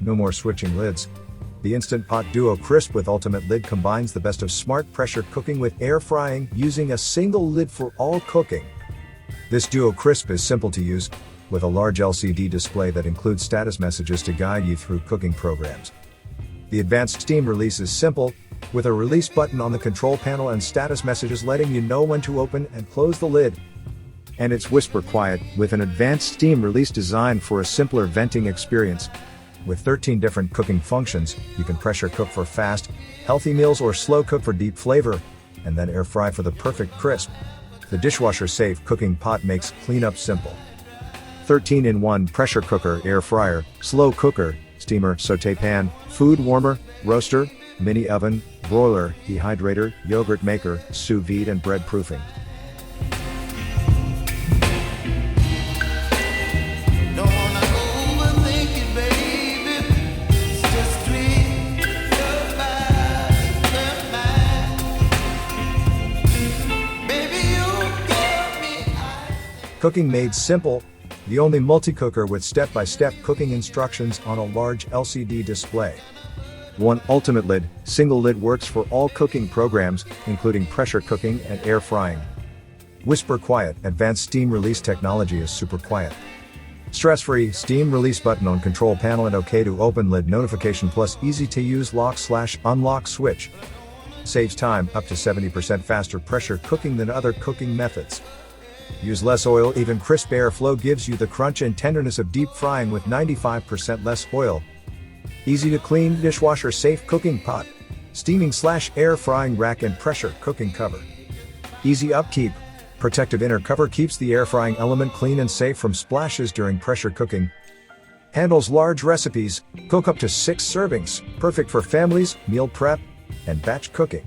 No more switching lids. The Instant Pot Duo Crisp with Ultimate Lid combines the best of smart pressure cooking with air frying using a single lid for all cooking. This Duo Crisp is simple to use, with a large LCD display that includes status messages to guide you through cooking programs. The advanced steam release is simple, with a release button on the control panel and status messages letting you know when to open and close the lid. And it's whisper quiet, with an advanced steam release designed for a simpler venting experience. With 13 different cooking functions, you can pressure cook for fast, healthy meals or slow cook for deep flavor, and then air fry for the perfect crisp. The dishwasher-safe cooking pot makes cleanup simple. 13-in-1 pressure cooker, air fryer, slow cooker, steamer, sauté pan, food warmer, roaster, mini oven, broiler, dehydrator, yogurt maker, sous vide and bread proofing. Cooking made simple, the only multi-cooker with step-by-step cooking instructions on a large LCD display. One ultimate lid, single lid works for all cooking programs, including pressure cooking and air frying. Whisper quiet, advanced steam release technology is super quiet. Stress-free, steam release button on control panel and OK to open lid notification plus easy to use lock/unlock switch. Saves time, up to 70% faster pressure cooking than other cooking methods. Use less oil, even crisp airflow gives you the crunch and tenderness of deep frying with 95% less oil. Easy to clean, dishwasher-safe cooking pot, steaming/air frying rack and pressure cooking cover. Easy upkeep, protective inner cover keeps the air frying element clean and safe from splashes during pressure cooking. Handles large recipes, cook up to 6 servings, perfect for families, meal prep, and batch cooking.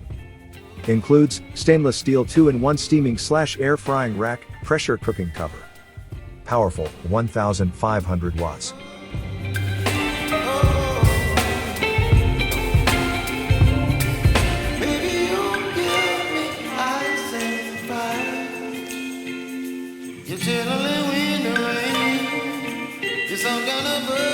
Includes stainless steel 2-in-1 steaming/air frying rack, pressure cooking cover. Powerful, 1,500 watts. You're chilling when the rain, you're some kind of bird.